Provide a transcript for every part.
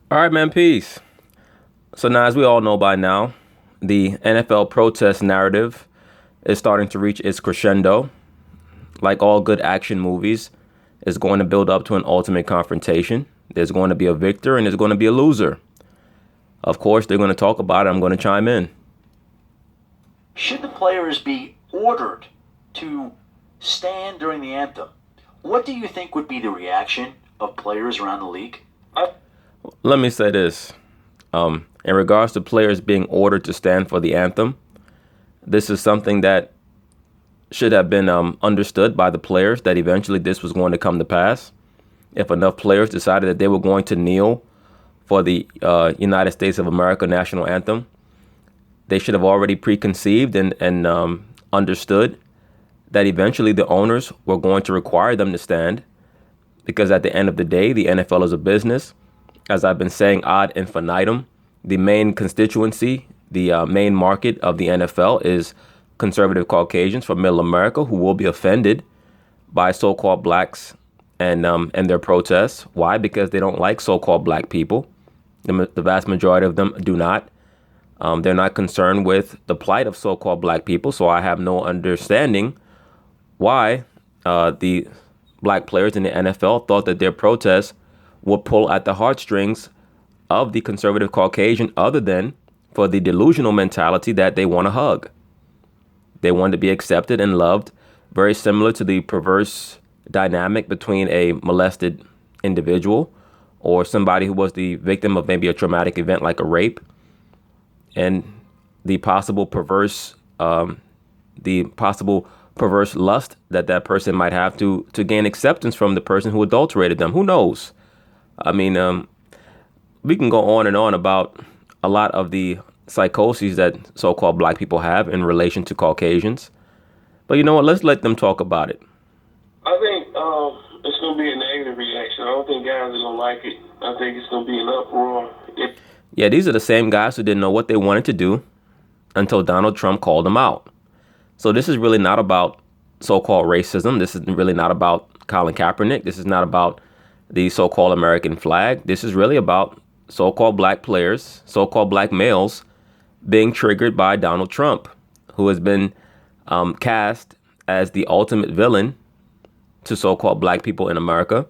All right, man, peace. So now, as we all know by now, the NFL protest narrative is starting to reach its crescendo. Like all good action movies, it's going to build up to an ultimate confrontation. There's going to be a victor and there's going to be a loser. Of course, they're going to talk about it. I'm going to chime in. Should the players be ordered to stand during the anthem? What do you think would be the reaction of players around the league? Let me say this. In regards to players being ordered to stand for the anthem, this is something that should have been understood by the players that eventually this was going to come to pass. If enough players decided that they were going to kneel for the United States of America national anthem, they should have already preconceived and understood that eventually the owners were going to require them to stand, because at the end of the day, the NFL is a business. As I've been saying ad infinitum, the main constituency, the main market of the NFL is conservative Caucasians from Middle America who will be offended by so-called blacks and their protests. Why? Because they don't like so-called black people. The vast majority of them do not. They're not concerned with the plight of so-called black people. So I have no understanding why the black players in the NFL thought that their protests would pull at the heartstrings of the conservative Caucasian, other than for the delusional mentality that they want a hug. They want to be accepted and loved, very similar to the perverse dynamic between a molested individual or somebody who was the victim of maybe a traumatic event like a rape, and the possible perverse lust that that person might have to gain acceptance from the person who adulterated them. Who knows? I mean, we can go on and on about a lot of the psychoses that so-called black people have in relation to Caucasians. But you know what? Let's let them talk about it. I think it's going to be a negative reaction. I don't think guys are going to like it. I think it's going to be an uproar. Yeah, these are the same guys who didn't know what they wanted to do until Donald Trump called them out. So this is really not about so-called racism. This is really not about Colin Kaepernick. This is not about the so-called American flag. This is really about so-called black players, so-called black males being triggered by Donald Trump, who has been cast as the ultimate villain to so-called black people in America,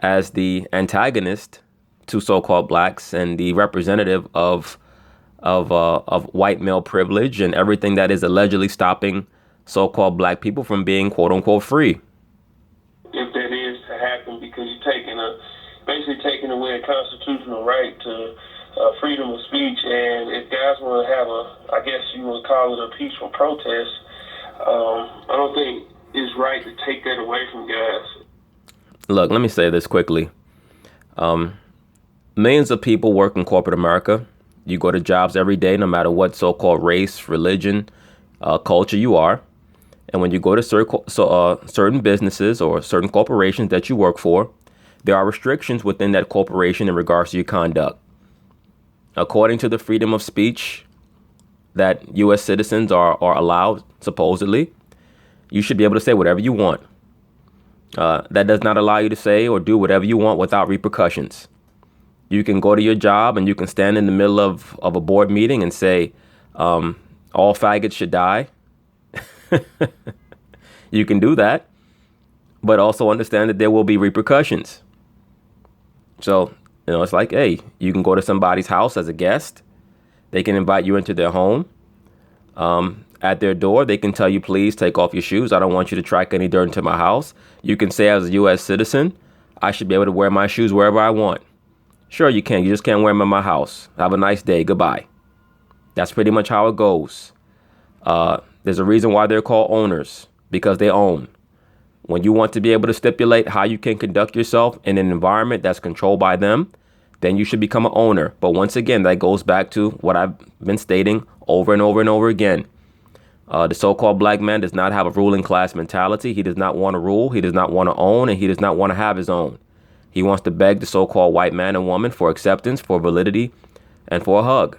as the antagonist to so-called blacks and the representative of white male privilege and everything that is allegedly stopping so-called black people from being quote unquote free. If that is to happen, because you're basically taking away a constitutional right to freedom of speech, and if guys want to have I guess you would call it a peaceful protest, I don't think it's right to take that away from guys. Look, let me say this quickly. Millions of people work in corporate America. You go to jobs every day, no matter what so-called race, religion, culture you are. And when you go to certain businesses or certain corporations that you work for, there are restrictions within that corporation in regards to your conduct. According to the freedom of speech that U.S. citizens are allowed, supposedly, you should be able to say whatever you want. That does not allow you to say or do whatever you want without repercussions. You can go to your job and you can stand in the middle of a board meeting and say, all faggots should die. You can do that, but also understand that there will be repercussions. So, it's like, hey, you can go to somebody's house as a guest. They can invite you into their home. At their door, they can tell you, please take off your shoes. I don't want you to track any dirt into my house. You can say, as a U.S. citizen, I should be able to wear my shoes wherever I want. Sure, you can. You just can't wear them in my house. Have a nice day. Goodbye. That's pretty much how it goes. There's a reason why they're called owners, because they own. When you want to be able to stipulate how you can conduct yourself in an environment that's controlled by them, then you should become an owner. But once again, that goes back to what I've been stating over and over and over again. The so-called black man does not have a ruling class mentality. He does not want to rule. He does not want to own, and he does not want to have his own. He wants to beg the so-called white man and woman for acceptance, for validity, and for a hug.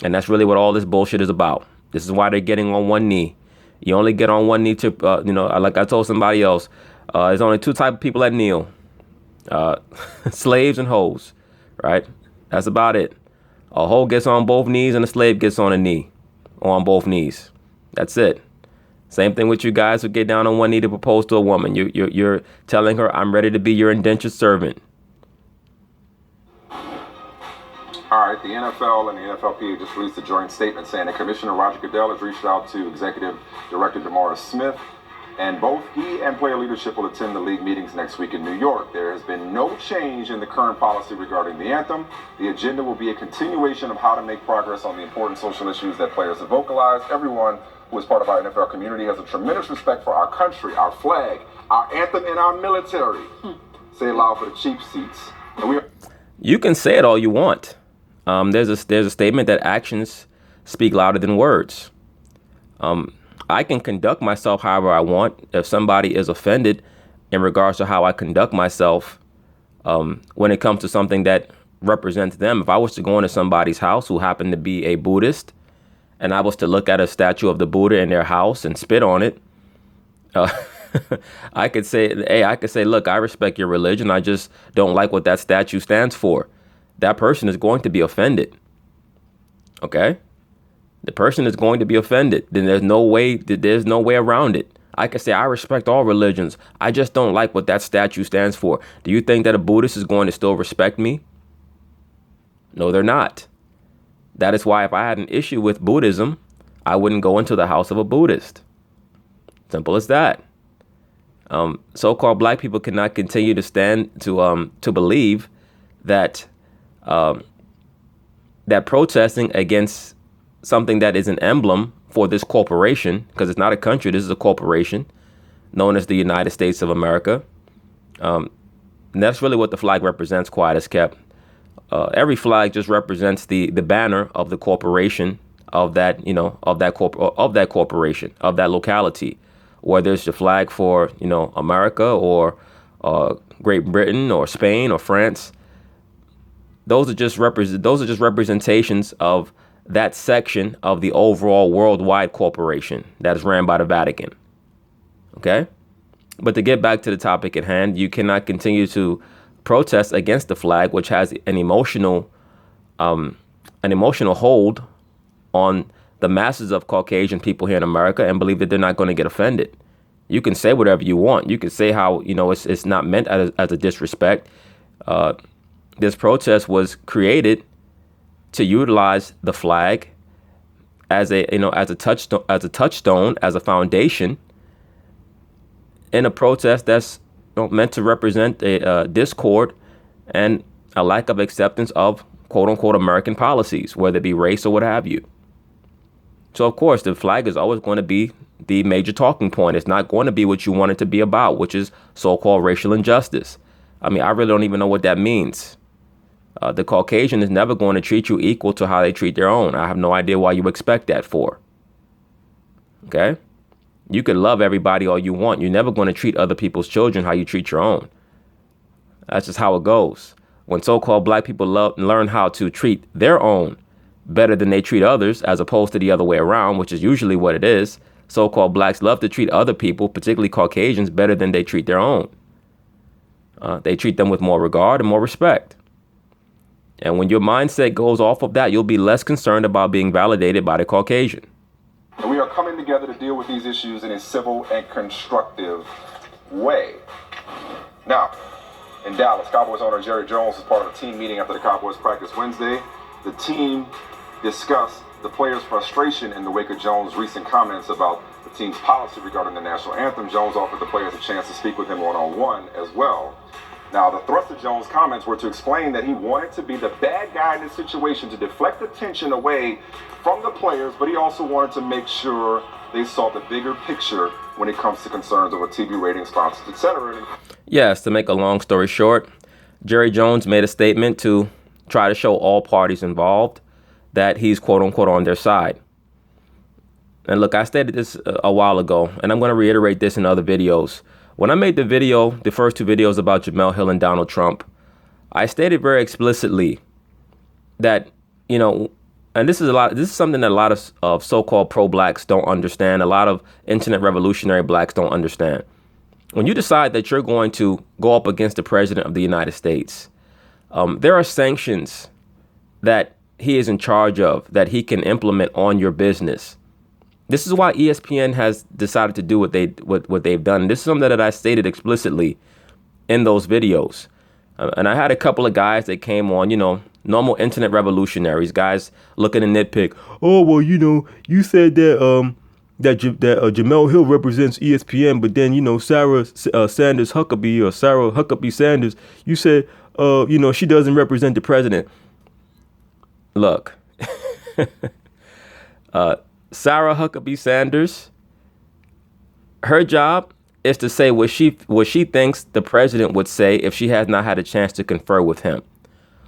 And that's really what all this bullshit is about. This is why they're getting on one knee. You only get on one knee to, like I told somebody else, there's only two types of people that kneel. Slaves and hoes. right? That's about it. A hoe gets on both knees and a slave gets on a knee, or on both knees. That's it. Same thing with you guys who get down on one knee to propose to a woman. You're telling her, I'm ready to be your indentured servant. All right, the NFL and the NFLPA just released a joint statement saying that Commissioner Roger Goodell has reached out to Executive Director DeMaurice Smith, and both he and player leadership will attend the league meetings next week in New York. There has been no change in the current policy regarding the anthem. The agenda will be a continuation of how to make progress on the important social issues that players have vocalized. Everyone who is part of our NFL community has a tremendous respect for our country, our flag, our anthem, and our military. Say it loud for the cheap seats. And you can say it all you want. There's a statement that actions speak louder than words. I can conduct myself however I want. If somebody is offended in regards to how I conduct myself, when it comes to something that represents them, if I was to go into somebody's house who happened to be a Buddhist, and I was to look at a statue of the Buddha in their house and spit on it, I could say, look, I respect your religion. I just don't like what that statue stands for. That person is going to be offended. Okay? The person is going to be offended. Then there's no way around it. I can say I respect all religions. I just don't like what that statue stands for. Do you think that a Buddhist is going to still respect me? No, they're not. That is why if I had an issue with Buddhism, I wouldn't go into the house of a Buddhist. Simple as that. So-called black people cannot continue to stand to believe that that protesting against something that is an emblem for this corporation, because it's not a country, this is a corporation known as the United States of America. And that's really what the flag represents, quiet as kept. Every flag just represents the banner of the corporation of that, of that corporation, of that locality, whether it's the flag for, America or Great Britain or Spain or France. Those are just representations of that section of the overall worldwide corporation that is ran by the Vatican. Okay? But to get back to the topic at hand, you cannot continue to protest against the flag, which has an emotional hold on the masses of Caucasian people here in America, and believe that they're not going to get offended. You can say whatever you want. You can say how, it's not meant as a disrespect. This protest was created to utilize the flag as a touchstone, as a foundation in a protest that's meant to represent a discord and a lack of acceptance of quote unquote American policies, whether it be race or what have you. So of course the flag is always going to be the major talking point. It's not going to be what you want it to be about, which is so-called racial injustice. I mean, I really don't even know what that means. The Caucasian is never going to treat you equal to how they treat their own. I have no idea why you expect that for. Okay? You can love everybody all you want. You're never going to treat other people's children how you treat your own. That's just how it goes. When so-called black people learn how to treat their own better than they treat others, as opposed to the other way around, which is usually what it is, so-called blacks love to treat other people, particularly Caucasians, better than they treat their own. They treat them with more regard and more respect. And when your mindset goes off of that, you'll be less concerned about being validated by the Caucasian. And we are coming together to deal with these issues in a civil and constructive way. Now, in Dallas, Cowboys owner Jerry Jones was part of a team meeting after the Cowboys practice Wednesday. The team discussed the players' frustration in the wake of Jones' recent comments about the team's policy regarding the national anthem. Jones offered the players a chance to speak with him one-on-one as well. Now, the thrust of Jones' comments were to explain that he wanted to be the bad guy in this situation to deflect attention away from the players, but he also wanted to make sure they saw the bigger picture when it comes to concerns over TV ratings, sponsors, etc. Yes, to make a long story short, Jerry Jones made a statement to try to show all parties involved that he's quote unquote on their side. And look, I stated this a while ago, and I'm going to reiterate this in other videos. When I made the first two videos about Jemele Hill and Donald Trump, I stated very explicitly that, and this is something that a lot of so-called pro-blacks don't understand. A lot of internet revolutionary blacks don't understand. When you decide that you're going to go up against the president of the United States, There are sanctions that he is in charge of that he can implement on your business. This is why ESPN has decided to do what they've done. This is something that I stated explicitly in those videos. And I had a couple of guys that came on, normal internet revolutionaries, guys looking to nitpick. Oh, well, you said that Jamel Hill represents ESPN, but then, Sarah Sanders Huckabee or Sarah Huckabee Sanders, you said, she doesn't represent the president. Look, Sarah Huckabee Sanders, her job is to say what she thinks the president would say if she has not had a chance to confer with him.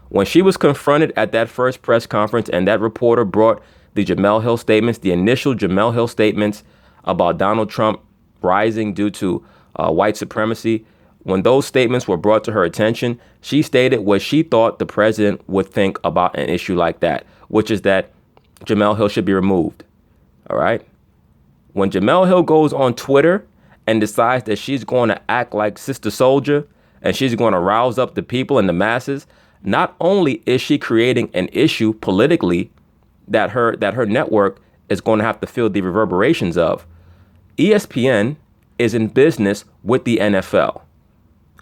When she was confronted at that first press conference and that reporter brought the Jamel Hill statements, the initial Jamel Hill statements about Donald Trump rising due to white supremacy, when those statements were brought to her attention, she stated what she thought the president would think about an issue like that, which is that Jamel Hill should be removed. All right. When Jamel Hill goes on Twitter and decides that she's going to act like Sister Soldier and she's going to rouse up the people and the masses, not only is she creating an issue politically that her network is going to have to feel the reverberations of, ESPN is in business with the NFL.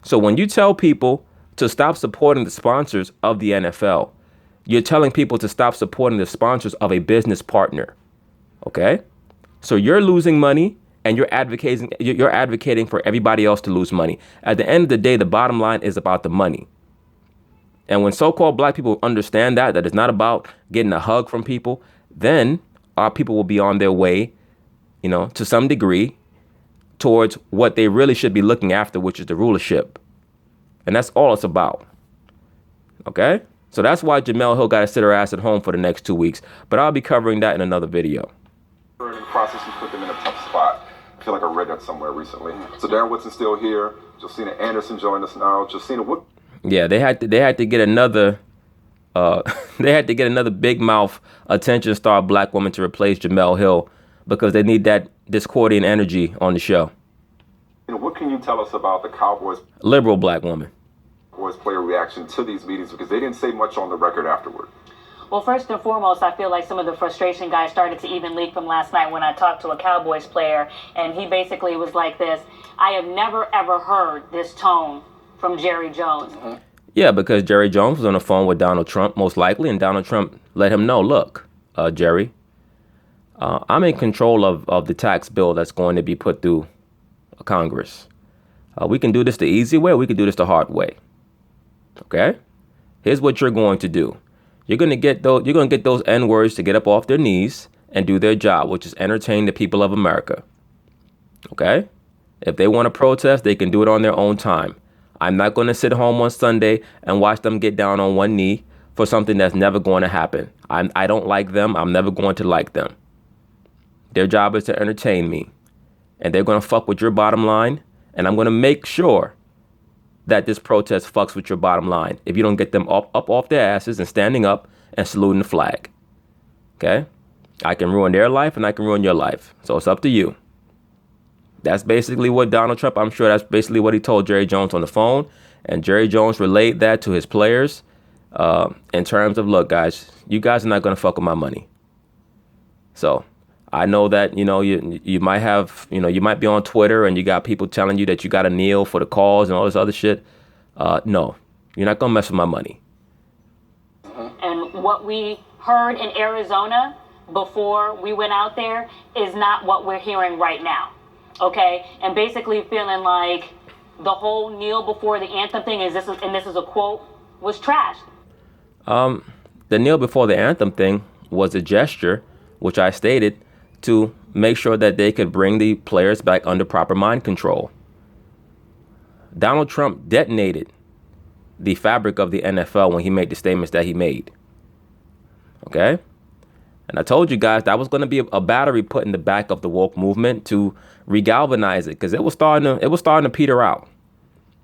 So when you tell people to stop supporting the sponsors of the NFL, you're telling people to stop supporting the sponsors of a business partner. Okay? So you're losing money and you're advocating for everybody else to lose money. At the end of the day, the bottom line is about the money. And when so-called black people understand that it's not about getting a hug from people, then our people will be on their way, to some degree towards what they really should be looking after, which is the rulership. And that's all it's about. Okay? So that's why Jamel Hill got to sit her ass at home for the next 2 weeks. But I'll be covering that in another video. Process has put them in a tough spot. I feel like I read that somewhere recently. So Darren Woodson's still here. Josina Anderson joined us now. Josina, what? Yeah, they had to get another big mouth attention star black woman to replace Jamel Hill because they need that Discordian energy on the show. What can you tell us about the Cowboys? Liberal black woman. Cowboys player reaction to these meetings because they didn't say much on the record afterward. Well, first and foremost, I feel like some of the frustration guys started to even leak from last night when I talked to a Cowboys player, and he basically was like this: I have never, ever heard this tone from Jerry Jones. Mm-hmm. Yeah, because Jerry Jones was on the phone with Donald Trump, most likely, and Donald Trump let him know, look, Jerry, I'm in control of the tax bill that's going to be put through Congress. We can do this the easy way, or we can do this the hard way. Okay? Here's what you're going to do. You're going to get those N-words to get up off their knees and do their job, which is entertain the people of America. Okay? If they want to protest, they can do it on their own time. I'm not going to sit home on Sunday and watch them get down on one knee for something that's never going to happen. I don't like them. I'm never going to like them. Their job is to entertain me. And they're going to fuck with your bottom line. And I'm going to make sure that this protest fucks with your bottom line if you don't get them up off their asses and standing up and saluting the flag. Okay? I can ruin their life and I can ruin your life. So it's up to you. That's basically what Donald Trump, I'm sure that's basically what he told Jerry Jones on the phone. And Jerry Jones relayed that to his players in terms of, look, guys, you guys are not going to fuck with my money. So I know that, you might have, you might be on Twitter and you got people telling you that you got to kneel for the cause and all this other shit. No, you're not going to mess with my money. And what we heard in Arizona before we went out there is not what we're hearing right now. Okay? And basically feeling like the whole kneel before the anthem thing this is a quote, was trash. The kneel before the anthem thing was a gesture, which I stated, to make sure that they could bring the players back under proper mind control. Donald Trump detonated the fabric of the NFL when he made the statements that he made. Okay? And I told you guys that was going to be a battery put in the back of the woke movement to regalvanize it, because it was starting to peter out.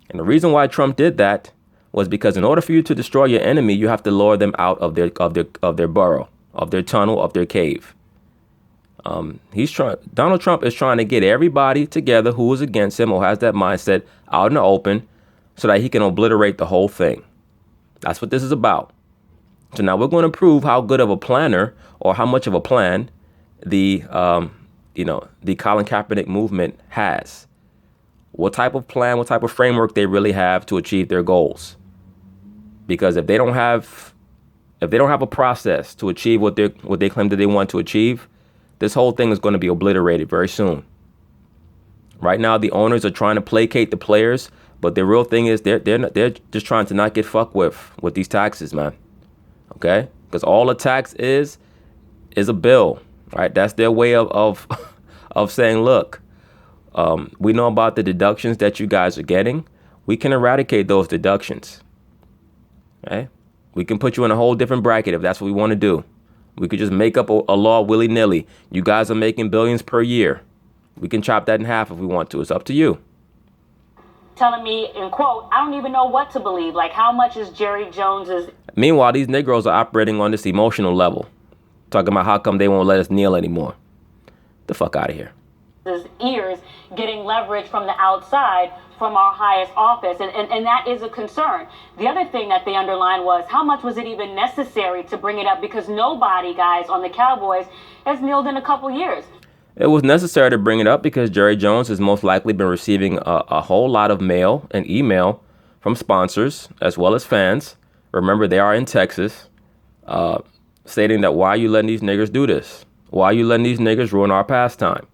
And the reason why Trump did that was because in order for you to destroy your enemy, you have to lure them out of their burrow, of their tunnel, of their cave. Donald Trump is trying to get everybody together who is against him or has that mindset out in the open so that he can obliterate the whole thing. That's what this is about. So now we're going to prove how good of a planner or how much of a plan the the Colin Kaepernick movement has. What type of plan, what type of framework they really have to achieve their goals. Because if they don't have a process to achieve what they claim that they want to achieve, this whole thing is going to be obliterated very soon. Right now, the owners are trying to placate the players, but the real thing is they're just trying to not get fucked with these taxes, man. Okay, because all a tax is a bill, right? That's their way of of saying, look, we know about the deductions that you guys are getting. We can eradicate those deductions. Okay, we can put you in a whole different bracket if that's what we want to do. We could just make up a law willy-nilly. You guys are making billions per year. We can chop that in half if we want to. It's up to you. Telling me, in quote, I don't even know what to believe. Like, how much is Jerry Jones's... Meanwhile, these Negroes are operating on this emotional level. Talking about how come they won't let us kneel anymore. The fuck out of here. ...his ears getting leverage from the outside from our highest office. And that is a concern. The other thing that they underlined was, how much was it even necessary to bring it up? Because nobody, guys, on the Cowboys has kneeled in a couple years. It was necessary to bring it up because Jerry Jones has most likely been receiving a whole lot of mail and email from sponsors as well as fans. Remember, they are in Texas, stating that, why are you letting these niggers do this? Why are you letting these niggers ruin our pastime?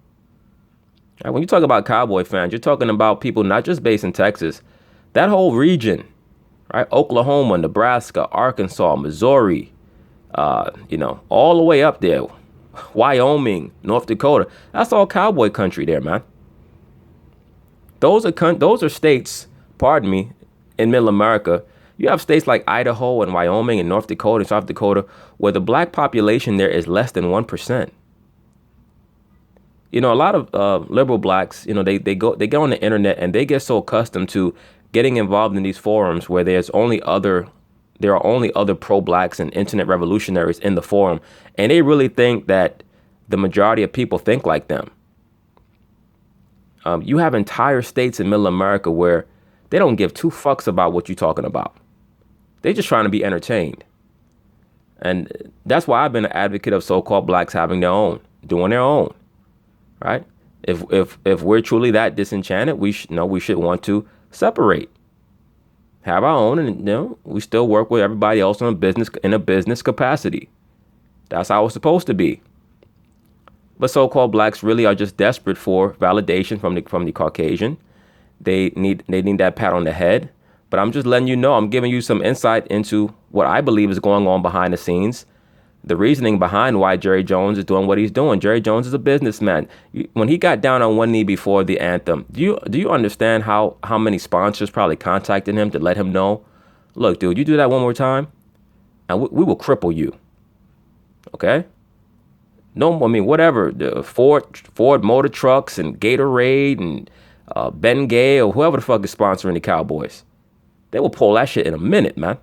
Right, when you talk about Cowboy fans, you're talking about people not just based in Texas, that whole region, right? Oklahoma, Nebraska, Arkansas, Missouri, all the way up there. Wyoming, North Dakota. That's all cowboy country there, man. Those are states, pardon me, in middle America. You have states like Idaho and Wyoming and North Dakota and South Dakota where the black population there is less than 1%. A lot of liberal blacks, they go on the internet and they get so accustomed to getting involved in these forums where there are only other pro-blacks and internet revolutionaries in the forum. And they really think that the majority of people think like them. You have entire states in middle America where they don't give two fucks about what you're talking about. They're just trying to be entertained. And that's why I've been an advocate of so-called blacks having their own, doing their own, right? If we're truly that disenchanted, we should want to separate. Have our own, and we still work with everybody else in a business capacity. That's how it's supposed to be. But so-called blacks really are just desperate for validation from the Caucasian. They need that pat on the head. But I'm just letting you know, I'm giving you some insight into what I believe is going on behind the scenes. The reasoning behind why Jerry Jones is doing what he's doing. Jerry Jones is a businessman. When he got down on one knee before the anthem, do you understand how many sponsors probably contacted him to let him know, look, dude, you do that one more time, and we will cripple you. Okay? No, I mean, whatever. The Ford Motor Trucks and Gatorade and Ben Gay or whoever the fuck is sponsoring the Cowboys, they will pull that shit in a minute, man.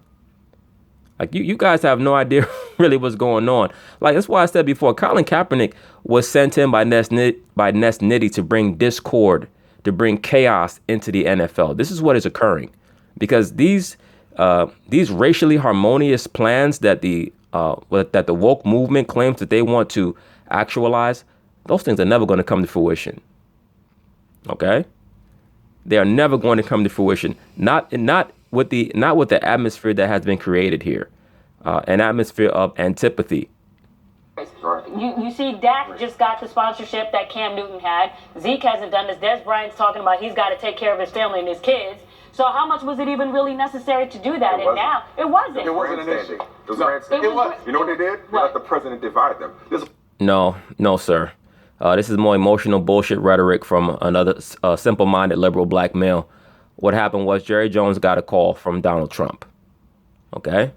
Like, you guys have no idea really what's going on. Like, that's why I said before, Colin Kaepernick was sent in by Ness Nitty to bring discord, to bring chaos into the NFL. This is what is occurring. Because these racially harmonious plans that the woke movement claims that they want to actualize, those things are never going to come to fruition. Okay? They are never going to come to fruition. Not with the atmosphere that has been created here, an atmosphere of antipathy. You see, Dak just got the sponsorship that Cam Newton had. Zeke hasn't done this. Des Bryant's talking about he's got to take care of his family and his kids. So how much was it even really necessary to do that? And now it wasn't. It wasn't an issue. It was grandstanding. It was. You know what they did? They let the president divide them. No, sir. This is more emotional bullshit rhetoric from another simple-minded liberal black male. What happened was Jerry Jones got a call from Donald Trump. Okay?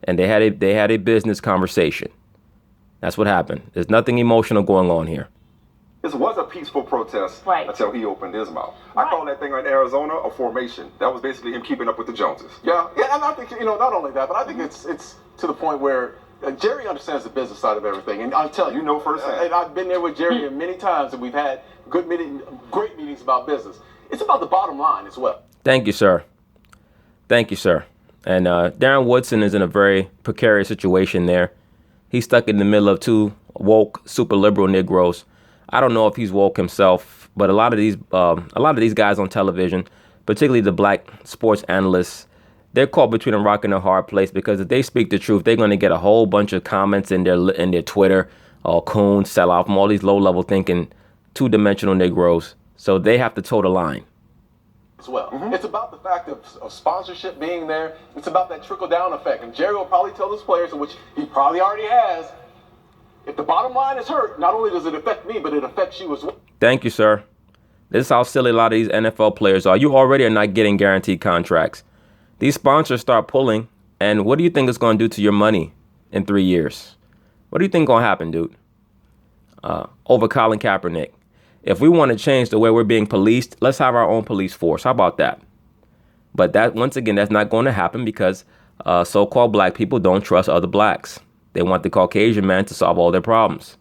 And they had a business conversation. That's what happened. There's nothing emotional going on here. This was a peaceful protest until he opened his mouth. I call that thing in Arizona a formation. That was basically him keeping up with the Joneses. Yeah, and I think, not only that, but I think it's to the point where Jerry understands the business side of everything. And I'll tell you, firsthand. And I've been there with Jerry many times, and we've had great meetings about business. It's about the bottom line as well. Thank you, sir. And Darren Woodson is in a very precarious situation there. He's stuck in the middle of two woke, super liberal Negroes. I don't know if he's woke himself, but a lot of these guys on television, particularly the black sports analysts, they're caught between a rock and a hard place, because if they speak the truth, they're going to get a whole bunch of comments in their Twitter, all coons, sell off from all these low-level thinking, two-dimensional Negroes. So they have to toe the line. As well. It's about the fact of sponsorship being there. It's about that trickle-down effect. And Jerry will probably tell his players, which he probably already has, if the bottom line is hurt, not only does it affect me, but it affects you as well. Thank you, sir. This is how silly a lot of these NFL players are. You already are not getting guaranteed contracts. These sponsors start pulling, and what do you think it's going to do to your money in 3 years? What do you think is going to happen, dude? Over Colin Kaepernick. If we want to change the way we're being policed, let's have our own police force. How about that? But that, once again, that's not going to happen, because so-called black people don't trust other blacks. They want the Caucasian man to solve all their problems.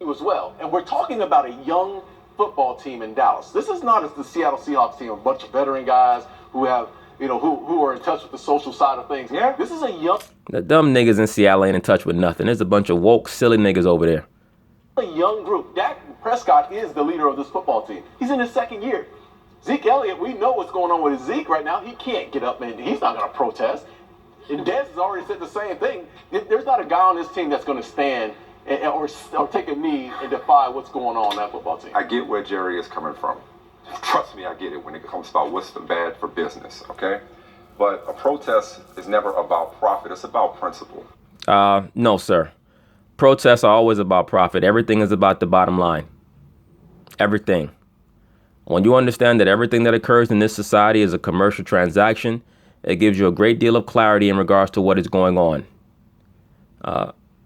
As well. And we're talking about a young football team in Dallas. This is not as the Seattle Seahawks team, a bunch of veteran guys who have, who are in touch with the social side of things. Yeah. This is a young... The dumb niggas in Seattle ain't in touch with nothing. There's a bunch of woke, silly niggas over there. A young group. Dak Prescott is the leader of this football team. He's in his second year. Zeke Elliott, we know what's going on with Zeke right now. He can't get up and he's not going to protest. And Dez has already said the same thing. There's not a guy on this team that's going to stand or take a knee and defy what's going on that football team. I get where Jerry is coming from. Trust me, I get it when it comes about what's bad for business, okay? But a protest is never about profit. It's about principle. No, sir. Protests are always about profit. Everything is about the bottom line. Everything. When you understand that everything that occurs in this society is a commercial transaction, it gives you a great deal of clarity in regards to what is going on.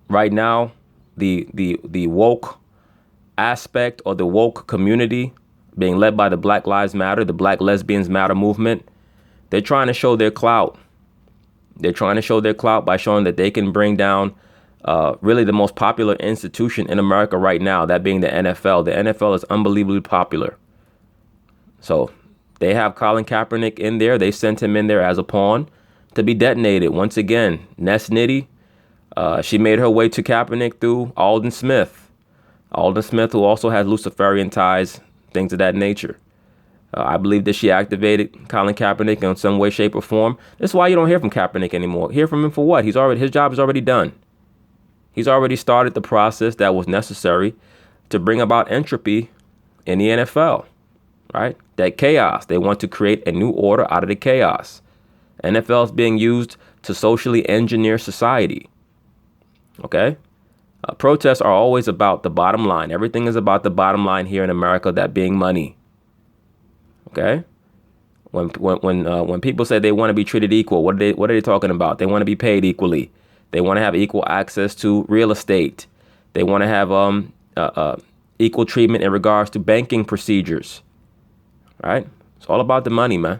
Right now, the woke aspect, or the woke community being led by the Black Lives Matter, the Black Lesbians Matter movement, they're trying to show their clout. They're trying to show their clout by showing that they can bring down really the most popular institution in America right now, that being the NFL. The NFL is unbelievably popular. So they have Colin Kaepernick in there. They sent him in there as a pawn to be detonated. Once again, Ness Nitty, she made her way to Kaepernick through Alden Smith. Alden Smith, who also has Luciferian ties, things of that nature. I believe that she activated Colin Kaepernick in some way, shape, or form. That's why you don't hear from Kaepernick anymore. Hear from him for what? His job is already done. He's already started the process that was necessary to bring about entropy in the NFL, right? That chaos. They want to create a new order out of the chaos. NFL is being used to socially engineer society. Okay? Protests are always about the bottom line. Everything is about the bottom line here in America, that being money. Okay? When people say they want to be treated equal, what are they talking about? They want to be paid equally. They want to have equal access to real estate. They want to have equal treatment in regards to banking procedures. Right? It's all about the money, man.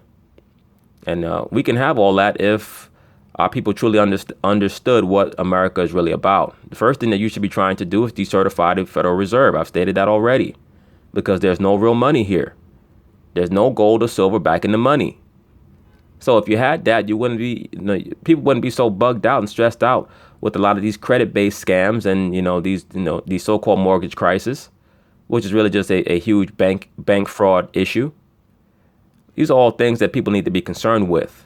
And we can have all that if our people truly understood what America is really about. The first thing that you should be trying to do is decertify the Federal Reserve. I've stated that already, because there's no real money here. There's no gold or silver back in the money. So if you had that, you wouldn't be, people wouldn't be so bugged out and stressed out with a lot of these credit-based scams and these so-called mortgage crisis, which is really just a huge bank fraud issue. These are all things that people need to be concerned with.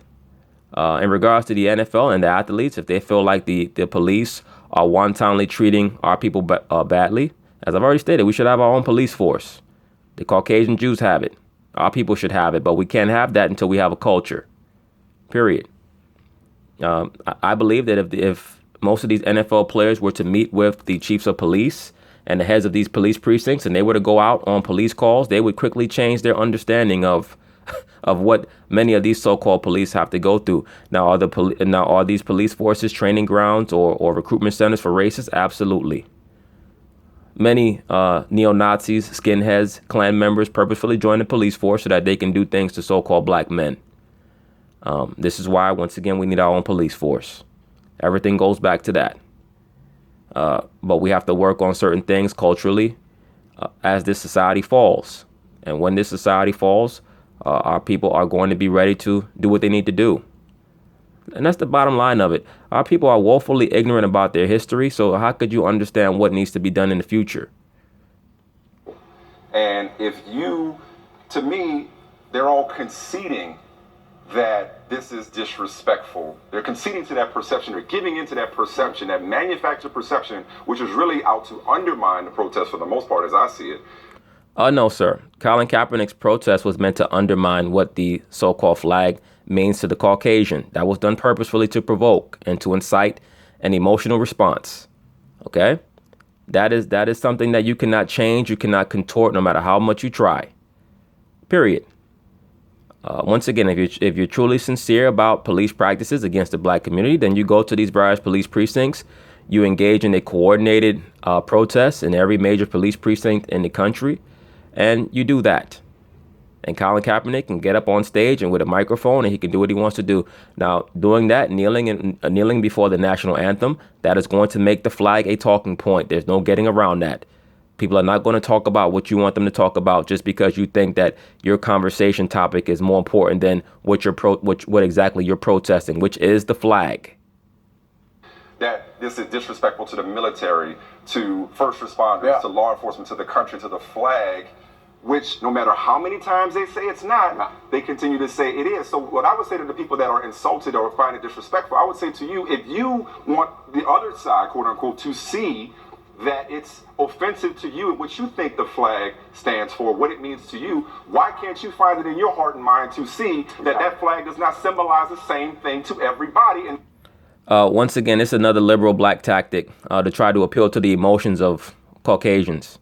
In regards to the NFL and the athletes, if they feel like the police are wantonly treating our people badly, as I've already stated, we should have our own police force. The Caucasian Jews have it. Our people should have it, but we can't have that until we have a culture. Period. I believe that if most of these NFL players were to meet with the chiefs of police and the heads of these police precincts, and they were to go out on police calls, they would quickly change their understanding of what many of these so-called police have to go through. Now, are these police forces training grounds or recruitment centers for racists? Absolutely. Many neo-Nazis, skinheads, Klan members purposefully join the police force so that they can do things to so-called black men. This is why, once again, we need our own police force. Everything goes back to that. But we have to work on certain things culturally as this society falls. And when this society falls, our people are going to be ready to do what they need to do. And that's the bottom line of it. Our people are woefully ignorant about their history, so how could you understand what needs to be done in the future? And to me, they're all conceding that this is disrespectful. They're conceding to that perception. They're giving into that perception, that manufactured perception, which is really out to undermine the protest for the most part, as I see it. No, sir. Colin Kaepernick's protest was meant to undermine what the so-called flag means to the Caucasian. That was done purposefully to provoke and to incite an emotional response. Okay? That is something that you cannot change, you cannot contort, no matter how much you try. Period. Once again, if you're truly sincere about police practices against the black community, then you go to these various police precincts. You engage in a coordinated protest in every major police precinct in the country, and you do that. And Colin Kaepernick can get up on stage and with a microphone, and he can do what he wants to do. Now, doing that, kneeling before the national anthem, that is going to make the flag a talking point. There's no getting around that. People are not going to talk about what you want them to talk about just because you think that your conversation topic is more important than what exactly you're protesting, which is the flag. That this is disrespectful to the military, to first responders, to law enforcement, to the country, to the flag, which no matter how many times they say it's not, they continue to say it is. So what I would say to the people that are insulted or find it disrespectful, I would say to you, if you want the other side, quote unquote, to see that it's offensive to you and what you think the flag stands for, what it means to you, why can't you find it in your heart and mind to see that that flag does not symbolize the same thing to everybody? And once again, it's another liberal black tactic to try to appeal to the emotions of Caucasians.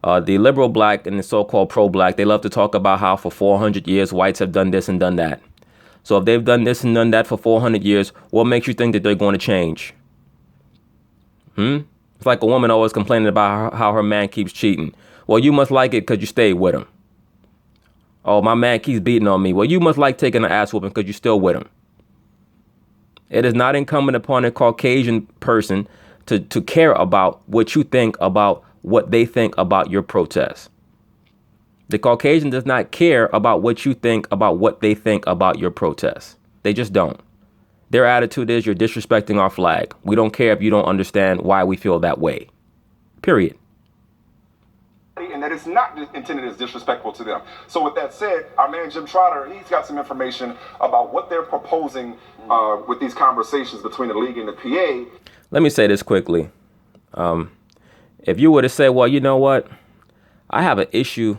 The liberal black and the so-called pro-black, they love to talk about how for 400 years whites have done this and done that. So if they've done this and done that for 400 years, what makes you think that they're going to change? It's like a woman always complaining about how her man keeps cheating. Well, you must like it because you stayed with him. Oh, my man keeps beating on me. Well, you must like taking an ass whooping because you're still with him. It is not incumbent upon a Caucasian person to care about what you think about what they think about your protest. The Caucasian does not care about what you think about what they think about your protest. They just don't. Their attitude is you're disrespecting our flag. We don't care if you don't understand why we feel that way. Period. And that it's not intended as disrespectful to them. So with that said, our man Jim Trotter, he's got some information about what they're proposing with these conversations between the league and the PA. Let me say this quickly. If you were to say, well, you know what? I have an issue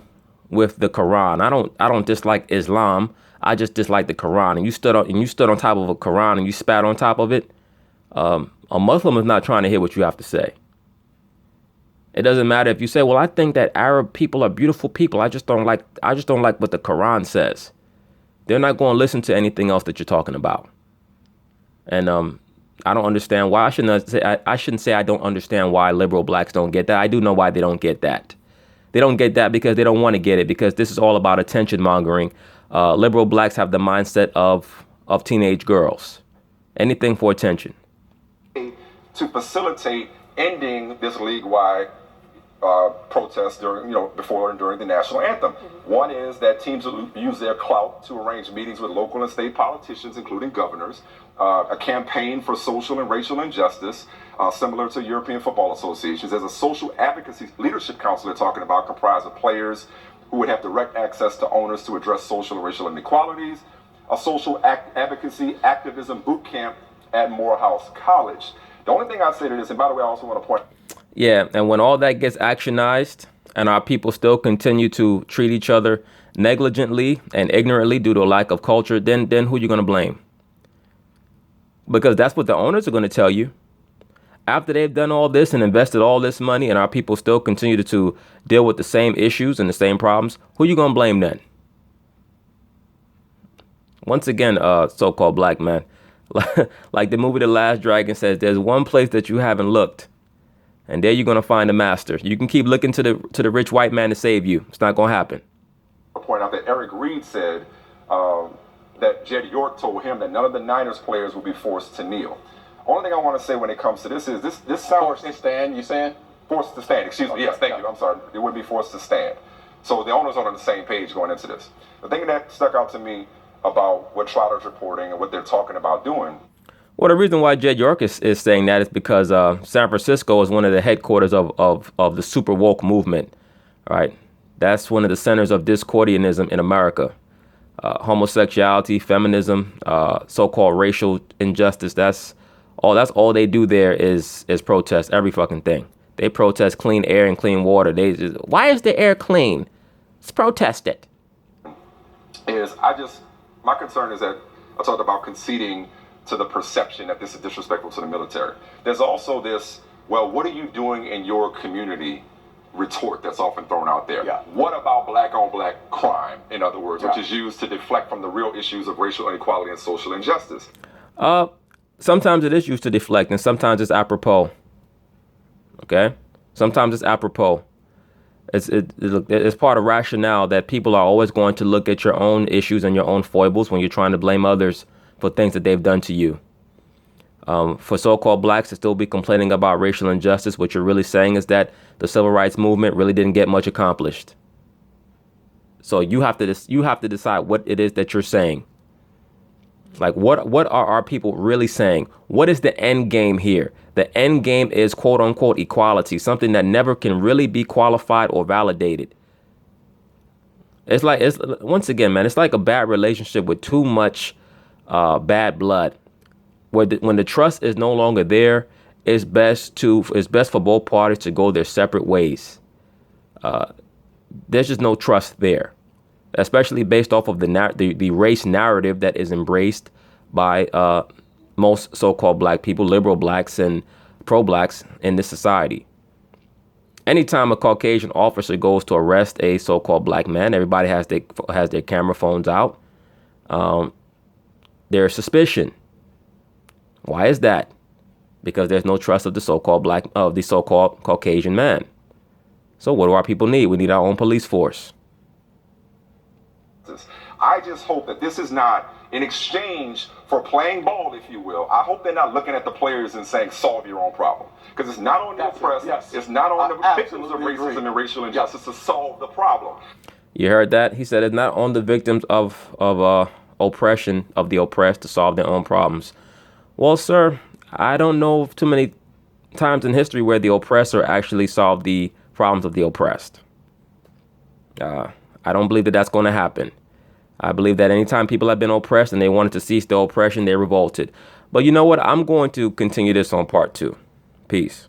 with the Quran. I don't dislike Islam. I just dislike the Quran. And you stood on top of a Quran and you spat on top of it. A Muslim is not trying to hear what you have to say. It doesn't matter if you say, well, I think that Arab people are beautiful people. I just don't like what the Quran says. They're not going to listen to anything else that you're talking about. And I don't understand why. I shouldn't say I don't understand why liberal blacks don't get that. I do know why they don't get that. They don't get that because they don't want to get it, because this is all about attention mongering. Liberal blacks have the mindset of teenage girls. Anything for attention. To facilitate ending this league-wide protest before and during the national anthem. One is that teams will use their clout to arrange meetings with local and state politicians, including governors, a campaign for social and racial injustice, similar to European football associations. There's a social advocacy leadership council they're talking about, comprised of players who would have direct access to owners to address social and racial inequalities, a social advocacy activism boot camp at Morehouse College. The only thing I say to this, and by the way, I also want to point. Yeah, and when all that gets actionized and our people still continue to treat each other negligently and ignorantly due to a lack of culture, then who are you going to blame? Because that's what the owners are going to tell you. After they've done all this and invested all this money and our people still continue to deal with the same issues and the same problems, who are you going to blame then? Once again, so-called black man, like the movie The Last Dragon says, there's one place that you haven't looked, and there you're going to find a master. You can keep looking to the rich white man to save you. It's not going to happen. I'll point out that Eric Reed said that Jed York told him that none of the Niners players will be forced to kneel. Only thing I want to say when it comes to this is this sounds... Forced to stand, you saying? Forced to stand, excuse me. Yes, thank you. I'm sorry. They wouldn't be forced to stand. So the owners are on the same page going into this. The thing that stuck out to me about what Trotter's reporting and what they're talking about doing. Well, the reason why Jed York is saying that is because San Francisco is one of the headquarters of the super woke movement, right? That's one of the centers of discordianism in America. Homosexuality, feminism, so-called racial injustice. That's all they do there is protest every fucking thing. They protest clean air and clean water. Why is the air clean? Let's protest it. My concern is that I talked about conceding to the perception that this is disrespectful to the military. There's also this, well, what are you doing in your community retort that's often thrown out there. Yeah. What about black on black crime, in other words, Yeah. which is used to deflect from the real issues of racial inequality and social injustice? Sometimes it is used to deflect, and sometimes it's apropos. Okay? Sometimes it's apropos. It's part of rationale that people are always going to look at your own issues and your own foibles when you're trying to blame others for things that they've done to you. For so-called blacks to still be complaining about racial injustice, what you're really saying is that the civil rights movement really didn't get much accomplished. So you have to decide what it is that you're saying. Like, what are our people really saying? What is the end game here? The end game is quote unquote equality, something that never can really be qualified or validated. It's once again, man, it's like a bad relationship with too much bad blood. When the trust is no longer there, it's best for both parties to go their separate ways. There's just no trust there, especially based off of the race narrative that is embraced by most so-called black people, liberal blacks and pro-blacks in this society. Anytime a Caucasian officer goes to arrest a so-called black man, everybody has their camera phones out. There's suspicion. Why is that? Because there's no trust of the so-called Caucasian man. So what do our people need? We need our own police force. I just hope that this is not in exchange for playing ball, if you will. I hope they're not looking at the players and saying, solve your own problem. Because it's not on the oppressed, Yes. it's not on the victims of absolutely racism agree. and racial injustice to solve the problem. You heard that? He said it's not on the victims of oppression of the oppressed to solve their own problems. Well, sir, I don't know of too many times in history where the oppressor actually solved the problems of the oppressed. I don't believe that that's going to happen. I believe that anytime people have been oppressed and they wanted to cease their oppression, they revolted. But you know what? I'm going to continue this on part 2. Peace.